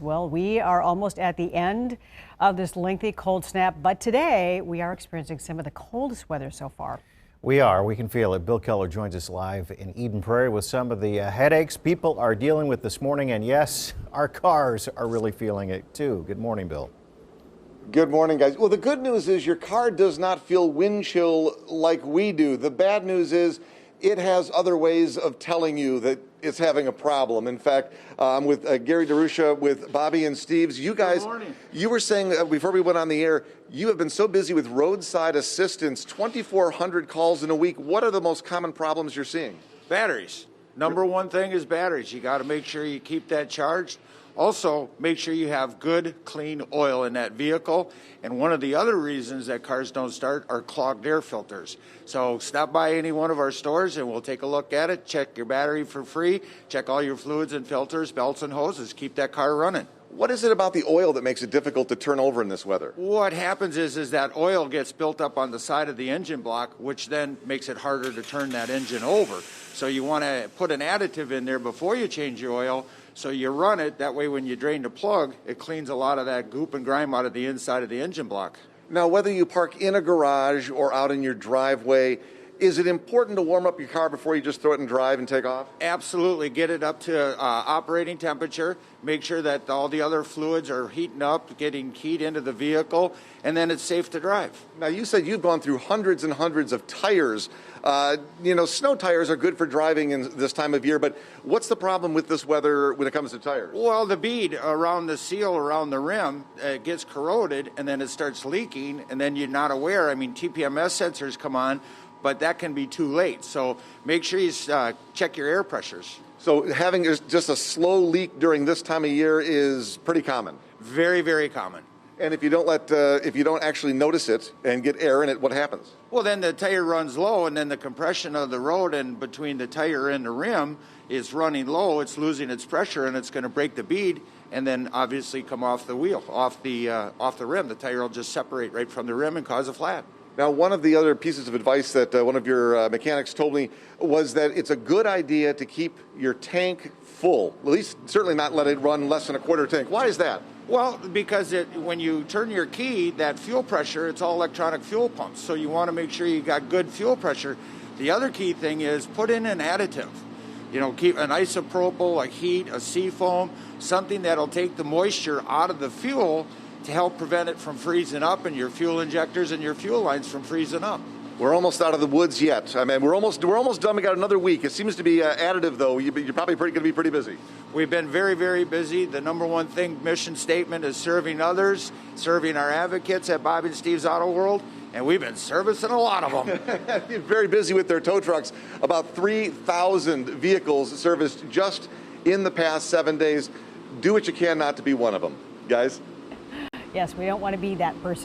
Well, we are almost at the end of this lengthy cold snap, but today we are experiencing some of the coldest weather so far. We are. We can feel it. Bill Keller joins us live in Eden Prairie with some of the headaches people are dealing with this morning. And yes, our cars are really feeling it too. Good morning, Bill. Good morning, guys. Well, the good news is your car does not feel wind chill like we do. The bad news is it has other ways of telling you that it's having a problem. In fact, I'm with Gary DeRusha with Bobby and Steve's. You guys, you were saying before we went on the air, you have been so busy with roadside assistance, 2,400 calls in a week. What are the most common problems you're seeing? Batteries. Number one thing is batteries. You got to make sure you keep that charged. Also, make sure you have good, clean oil in that vehicle. And one of the other reasons that cars don't start are clogged air filters. So stop by any one of our stores and we'll take a look at it, check your battery for free, check all your fluids and filters, belts and hoses, keep that car running. What is it about the oil that makes it difficult to turn over in this weather? What happens is that oil gets built up on the side of the engine block, which then makes it harder to turn that engine over. So you want to put an additive in there before you change your oil, so you run it. That way when you drain the plug, it cleans a lot of that goop and grime out of the inside of the engine block. Now, whether you park in a garage or out in your driveway, is it important to warm up your car before you just throw it in drive and take off? Absolutely. Get it up to operating temperature. Make sure that all the other fluids are heating up, getting heat into the vehicle, and then it's safe to drive. Now, you said you've gone through hundreds and hundreds of tires. Snow tires are good for driving in this time of year, but what's the problem with this weather when it comes to tires? Well, the bead around the seal, around the rim, gets corroded, and then it starts leaking, and then you're not aware. I mean, TPMS sensors come on, but that can be too late. So make sure you check your air pressures. So having just a slow leak during this time of year is pretty common? Very, very common. And if you don't actually notice it and get air in it, what happens? Well, then the tire runs low, and then the compression of the road and between the tire and the rim is running low. It's losing its pressure, and it's going to break the bead, and then obviously come off the wheel, off the rim. The tire will just separate right from the rim and cause a flat. Now, one of the other pieces of advice that one of your mechanics told me was that it's a good idea to keep your tank full, at least certainly not let it run less than a quarter tank. Why is that? Well, because when you turn your key, that fuel pressure, it's all electronic fuel pumps. So you want to make sure you got good fuel pressure. The other key thing is put in an additive. Keep an isopropyl, a heat, a seafoam, something that'll take the moisture out of the fuel to help prevent it from freezing up and your fuel injectors and your fuel lines from freezing up. We're almost out of the woods yet. I mean, we're almost done. We got another week. It seems to be additive, though. You're probably going to be pretty busy. We've been very, very busy. The number one thing, mission statement, is serving others, serving our advocates at Bobby and Steve's Auto World, and we've been servicing a lot of them. You're very busy with their tow trucks. About 3,000 vehicles serviced just in the past 7 days. Do what you can not to be one of them, guys. Yes, we don't want to be that person.